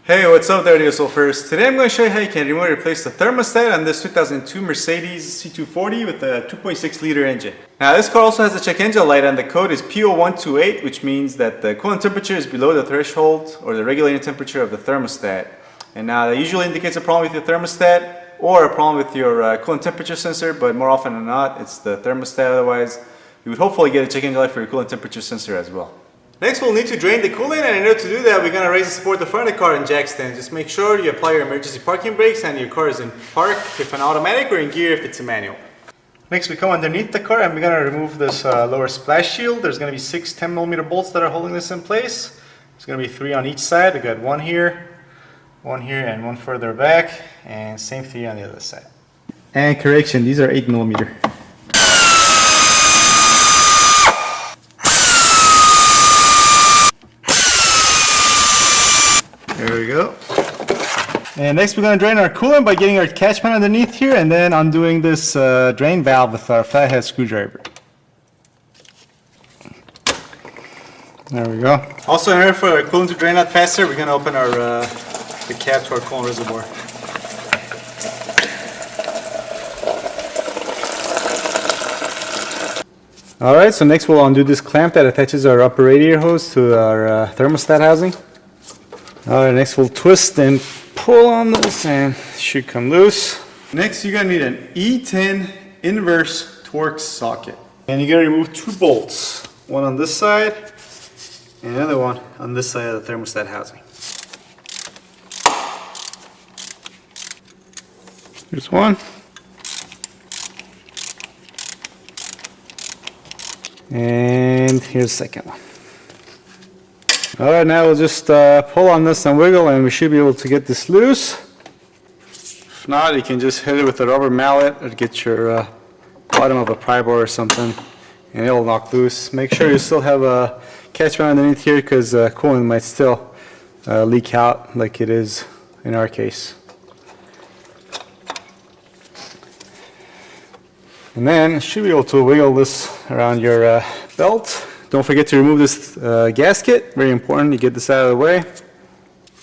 Hey, what's up there, first. Today I'm going to show you how you can remotely replace the thermostat on this 2002 Mercedes C240 with a 2.6 liter engine. Now this car also has a check engine light and the code is P0128, which means that the coolant temperature is below the threshold or the regulating temperature of the thermostat. And now that usually indicates a problem with your thermostat or a problem with your coolant temperature sensor, but more often than not it's the thermostat. Otherwise you would hopefully get a check engine light for your coolant temperature sensor as well. Next, we'll need to drain the coolant, and in order to do that, we're going to raise and support the front of the car in jack stands. Just make sure you apply your emergency parking brakes and your car is in park if an automatic or in gear if it's a manual. Next, we come underneath the car and we're going to remove this lower splash shield. There's going to be 6 10mm bolts that are holding this in place. There's going to be 3 on each side. We got one here, and one further back, and same 3 on the other side. And correction, these are 8mm. There we go. And next we're going to drain our coolant by getting our catchment underneath here and then undoing this drain valve with our flathead screwdriver. There we go. Also, in order for our coolant to drain out faster, we're going to open our the cap to our coolant reservoir. Alright, so next we'll undo this clamp that attaches our upper radiator hose to our thermostat housing. Alright, next we'll twist and pull on this and it should come loose. Next you're going to need an E10 inverse Torx socket. And you're going to remove 2 bolts. One on this side and another one on this side of the thermostat housing. Here's one. And here's the second one. Alright, now we'll just pull on this and wiggle and we should be able to get this loose. If not, you can just hit it with a rubber mallet or get your bottom of a pry bar or something and it'll knock loose. Make sure you still have a catchment underneath here because coolant might still leak out like it is in our case. And then you should be able to wiggle this around your belt. Don't forget to remove this gasket, very important, you get this out of the way.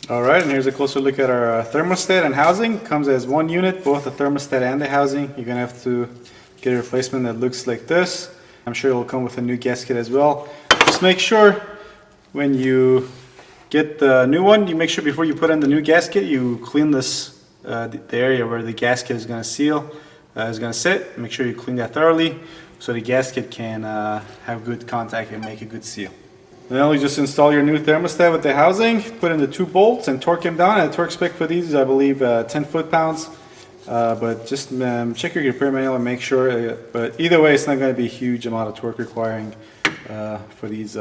Alright, and here's a closer look at our thermostat and housing. It comes as one unit, both the thermostat and the housing. You're going to have to get a replacement that looks like this. I'm sure it will come with a new gasket as well. Just make sure when you get the new one, you make sure before you put in the new gasket, you clean this, the area where the gasket is going to sit. Make sure you clean that thoroughly, so the gasket can have good contact and make a good seal. Then you just install your new thermostat with the housing, put in the 2 bolts and torque them down. And the torque spec for these is, I believe, 10 foot-pounds. But just check your repair manual and make sure. But either way, it's not going to be a huge amount of torque requiring for these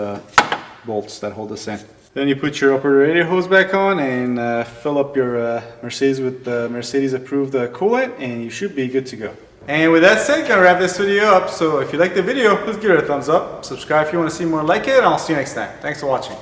bolts that hold this in. Then you put your upper radiator hose back on and fill up your Mercedes with the Mercedes approved coolant, and you should be good to go. And with that said, gonna wrap this video up. So if you like the video, please give it a thumbs up. Subscribe if you want to see more like it, and I'll see you next time. Thanks for watching.